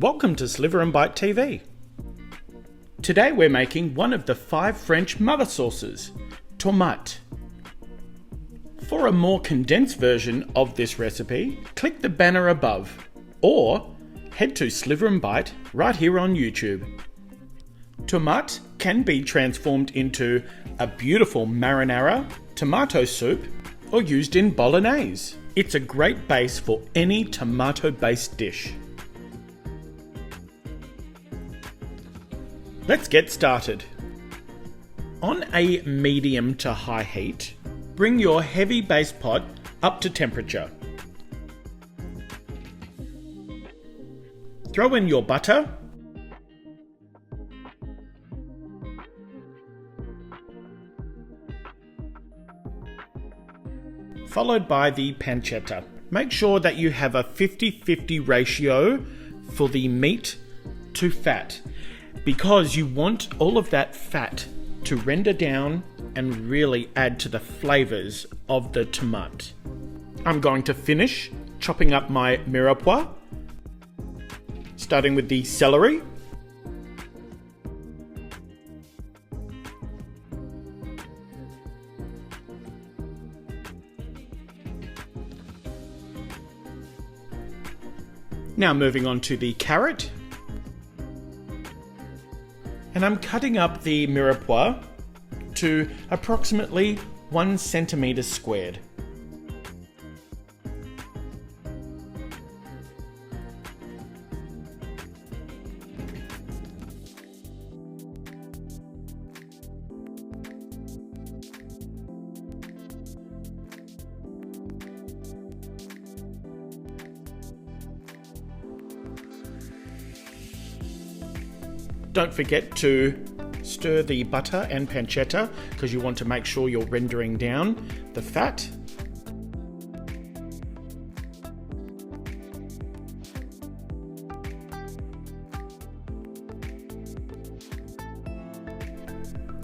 Welcome to Sliver and Bite TV. Today we're making one of the 5 French mother sauces, Tomat. For a more condensed version of this recipe, click the banner above or head to Sliver and Bite right here on YouTube. Tomat can be transformed into a beautiful marinara, tomato soup, or used in bolognese. It's a great base for any tomato-based dish. Let's get started. On a medium to high heat, bring your heavy base pot up to temperature. Throw in your butter, followed by the pancetta. Make sure that you have a 50-50 ratio for the meat to fat, because you want all of that fat to render down and really add to the flavours of the tomat. I'm going to finish chopping up my mirepoix, starting with the celery, now moving on to the carrot, and I'm cutting up the mirepoix to approximately 1 centimetre squared. Don't forget to stir the butter and pancetta because you want to make sure you're rendering down the fat.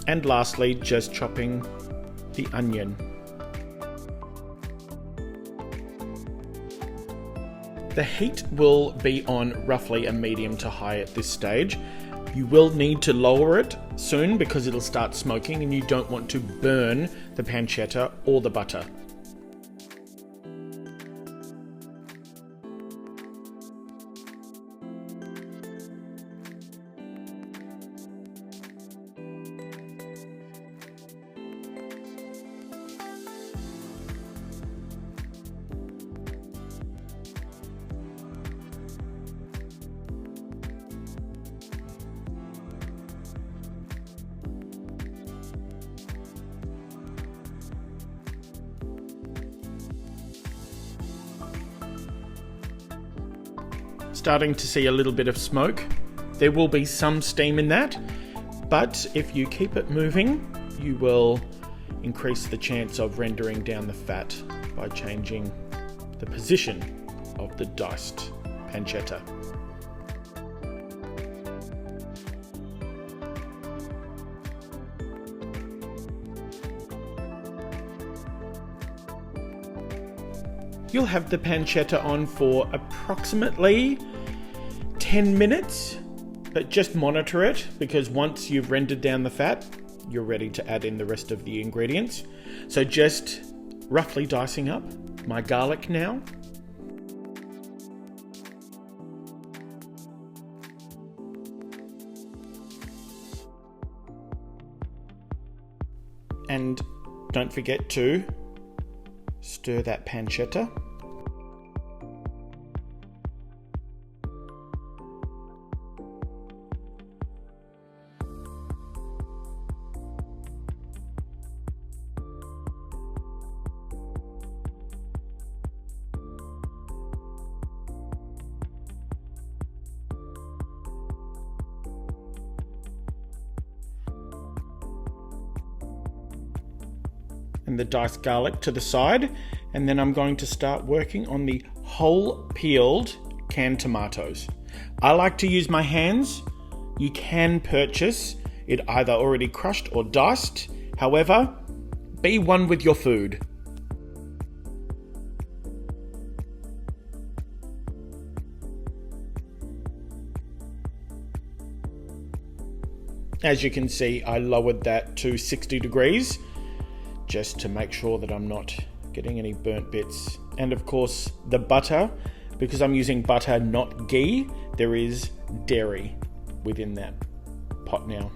And lastly, just chopping the onion. The heat will be on roughly a medium to high at this stage. You will need to lower it soon because it'll start smoking and you don't want to burn the pancetta or the butter. Starting to see a little bit of smoke. There will be some steam in that, but if you keep it moving, you will increase the chance of rendering down the fat by changing the position of the diced pancetta. You'll have the pancetta on for approximately 10 minutes, but just monitor it because once you've rendered down the fat, you're ready to add in the rest of the ingredients. So just roughly dicing up my garlic now. And don't forget to stir that pancetta. And the diced garlic to the side, and then I'm going to start working on the whole peeled canned tomatoes. I like to use my hands. You can purchase it either already crushed or diced. However, be one with your food. As you can see, I lowered that to 60 degrees just to make sure that I'm not getting any burnt bits. And of course, the butter, because I'm using butter, not ghee, there is dairy within that pot now.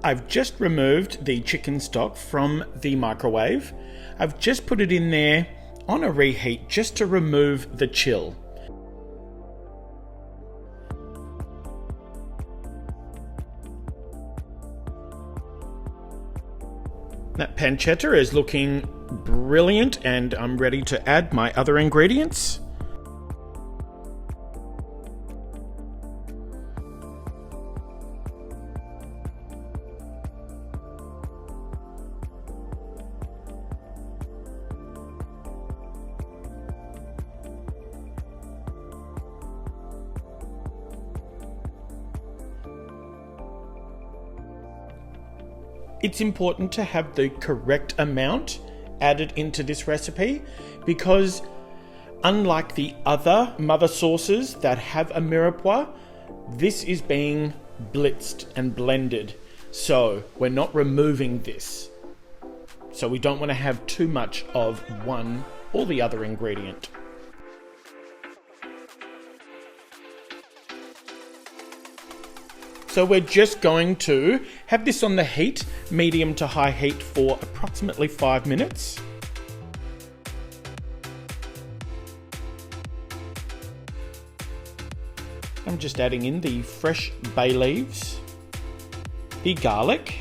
I've just removed the chicken stock from the microwave. I've just put it in there on a reheat just to remove the chill. That pancetta is looking brilliant, and I'm ready to add my other ingredients. It's important to have the correct amount added into this recipe because unlike the other mother sauces that have a mirepoix, this is being blitzed and blended. So we're not removing this. So we don't want to have too much of one or the other ingredient. So we're just going to have this on the heat, medium to high heat, for approximately 5 minutes. I'm just adding in the fresh bay leaves, the garlic,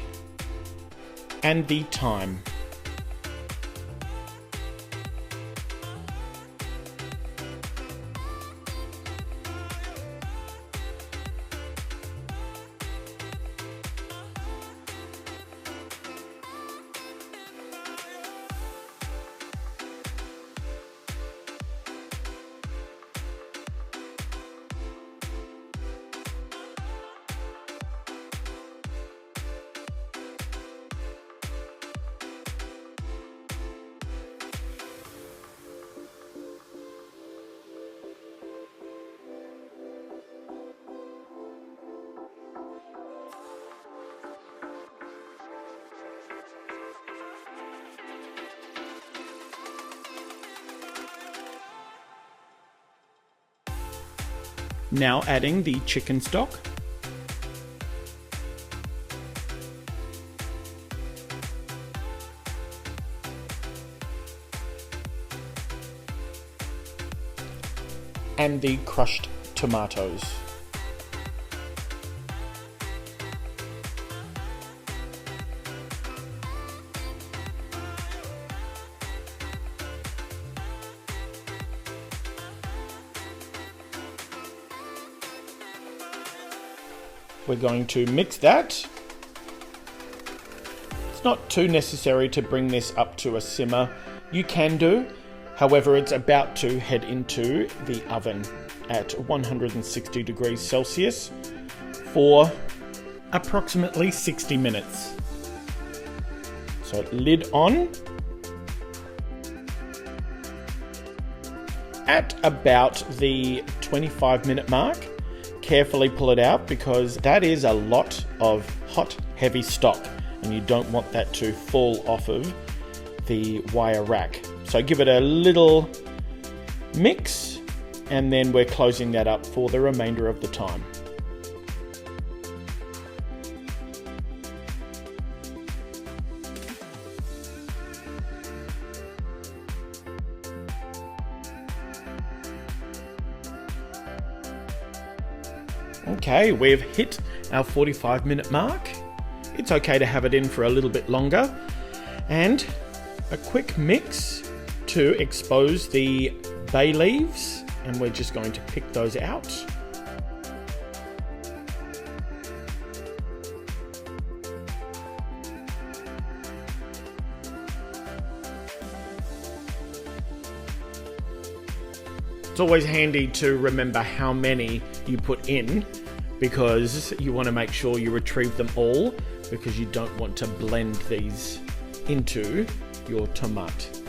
and the thyme. Now adding the chicken stock. And the crushed tomatoes. We're going to mix that. It's not too necessary to bring this up to a simmer. You can do, however, it's about to head into the oven at 160 degrees Celsius for approximately 60 minutes. So lid on. At about the 25-minute mark, carefully pull it out because that is a lot of hot, heavy stock and you don't want that to fall off of the wire rack. So give it a little mix and then we're closing that up for the remainder of the time. Okay, we've hit our 45-minute mark. It's okay to have it in for a little bit longer. And a quick mix to expose the bay leaves, and we're just going to pick those out. It's always handy to remember how many you put in because you want to make sure you retrieve them all because you don't want to blend these into your tomat.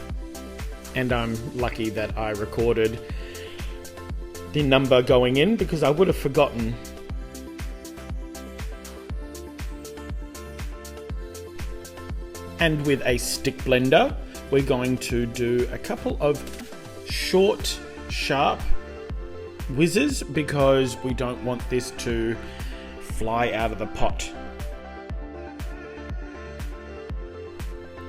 And I'm lucky that I recorded the number going in because I would have forgotten. And with a stick blender, we're going to do a couple of short, sharp whizzes because we don't want this to fly out of the pot.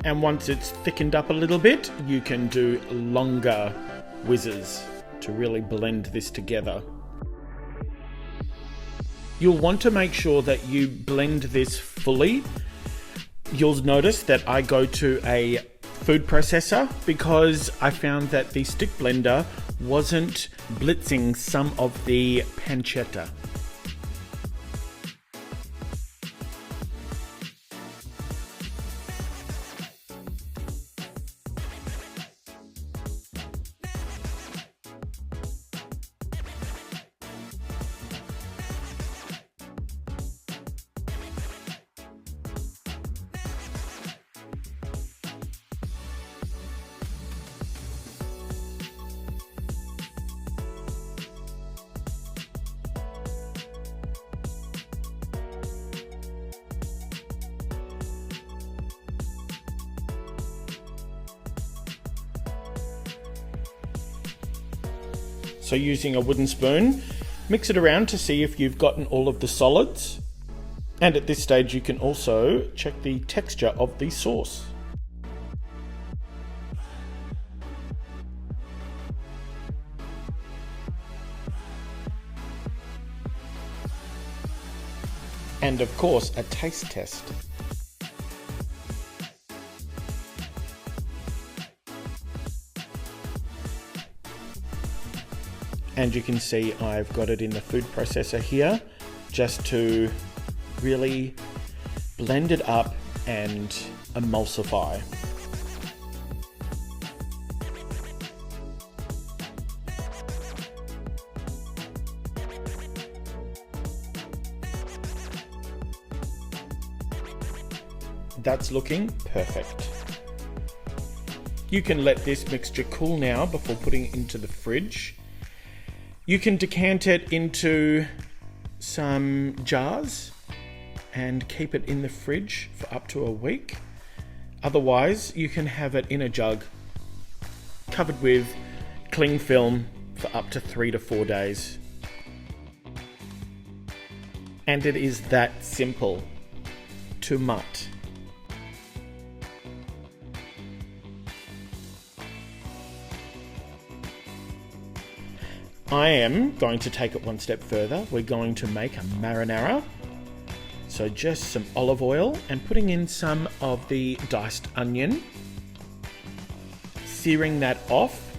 And once it's thickened up a little bit, you can do longer whizzes to really blend this together. You'll want to make sure that you blend this fully. You'll notice that I go to a food processor because I found that the stick blender wasn't blitzing some of the pancetta. So using a wooden spoon, mix it around to see if you've gotten all of the solids. And at this stage you can also check the texture of the sauce. And of course, a taste test. And you can see I've got it in the food processor here just to really blend it up and emulsify. That's looking perfect. You can let this mixture cool now before putting it into the fridge. You can decant it into some jars and keep it in the fridge for up to a week. Otherwise, you can have it in a jug covered with cling film for up to 3 to 4 days. And it is that simple. Tomat. I am going to take it one step further. We're going to make a marinara. So just some olive oil and putting in some of the diced onion. Searing that off.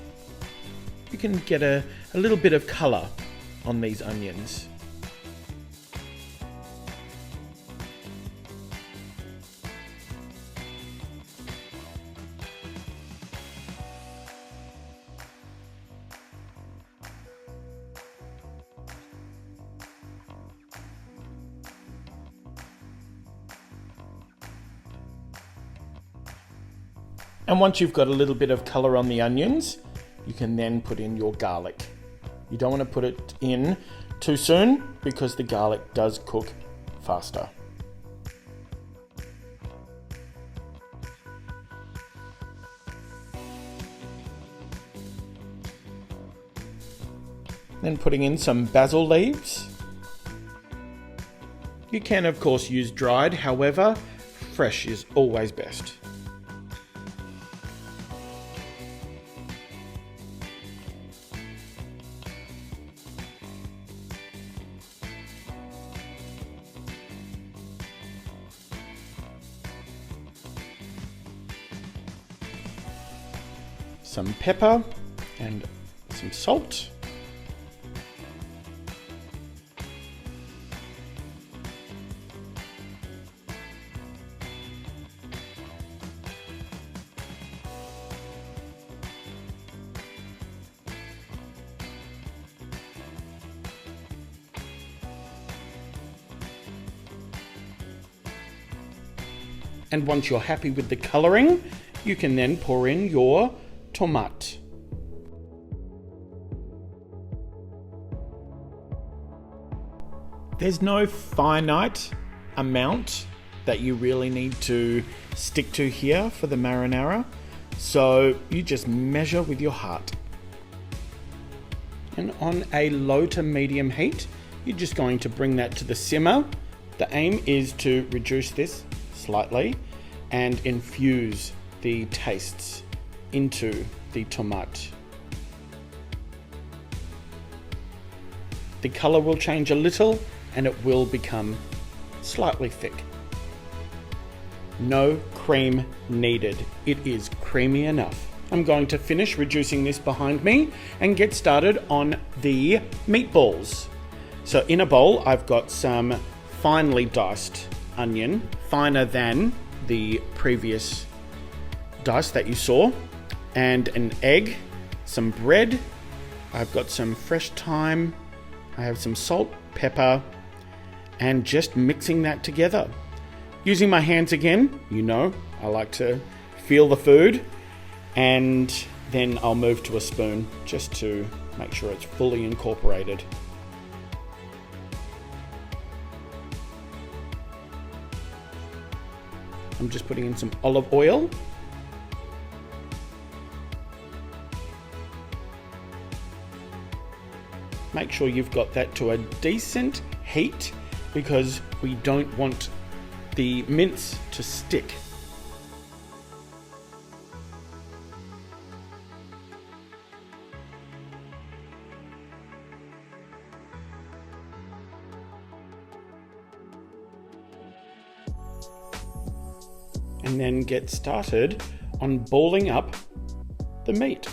You can get a little bit of colour on these onions. And once you've got a little bit of colour on the onions, you can then put in your garlic. You don't want to put it in too soon because the garlic does cook faster. Then putting in some basil leaves. You can of course use dried, however, fresh is always best. Some pepper and some salt. And once you're happy with the colouring, you can then pour in your Tomat. There's no finite amount that you really need to stick to here for the marinara, so you just measure with your heart. And on a low to medium heat, you're just going to bring that to the simmer. The aim is to reduce this slightly and infuse the tastes into the tomat. The color will change a little and it will become slightly thick. No cream needed. It is creamy enough. I'm going to finish reducing this behind me and get started on the meatballs. So in a bowl, I've got some finely diced onion, finer than the previous dice that you saw, and an egg, some bread. I've got some fresh thyme. I have some salt, pepper, and just mixing that together. Using my hands again, you know, I like to feel the food, and then I'll move to a spoon just to make sure it's fully incorporated. I'm just putting in some olive oil. Make sure you've got that to a decent heat because we don't want the mince to stick. And then get started on balling up the meat.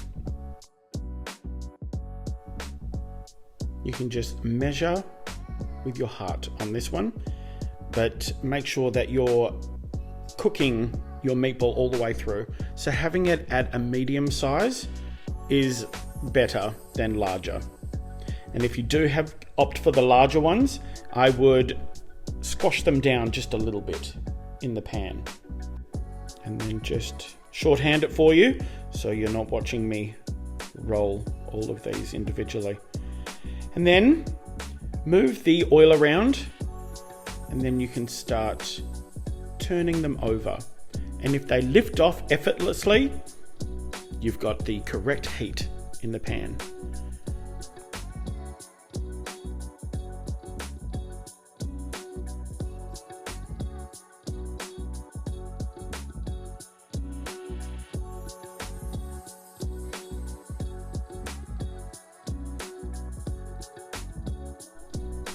You can just measure with your heart on this one, but make sure that you're cooking your meatball all the way through. So having it at a medium size is better than larger. And if you do opt for the larger ones, I would squash them down just a little bit in the pan. And then just shorthand it for you so you're not watching me roll all of these individually. And then move the oil around, and then you can start turning them over. And if they lift off effortlessly, you've got the correct heat in the pan.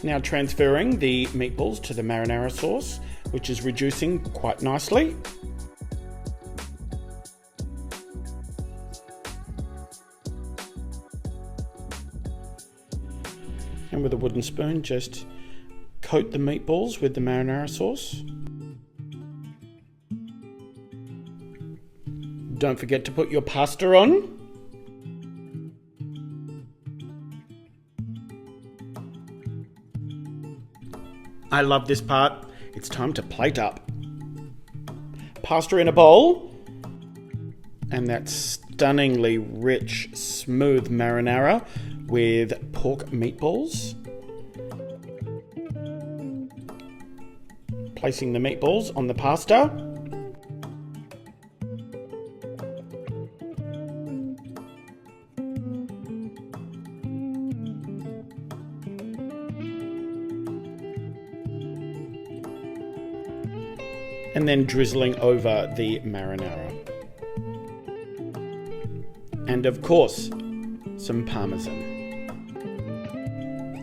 Now transferring the meatballs to the marinara sauce, which is reducing quite nicely. And with a wooden spoon, just coat the meatballs with the marinara sauce. Don't forget to put your pasta on. I love this part. It's time to plate up. Pasta in a bowl, and that stunningly rich, smooth marinara with pork meatballs. Placing the meatballs on the pasta. And then drizzling over the marinara. And of course, some parmesan.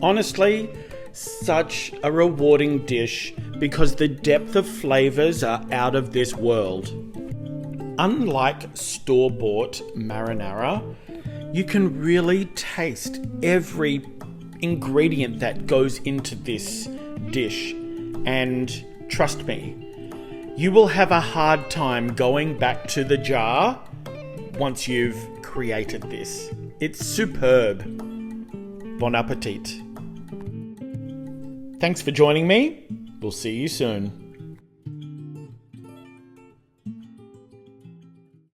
Honestly, such a rewarding dish because the depth of flavors are out of this world. Unlike store-bought marinara, you can really taste every ingredient that goes into this dish, and trust me, you will have a hard time going back to the jar once you've created this. It's superb. Bon appetit. Thanks for joining me. We'll see you soon.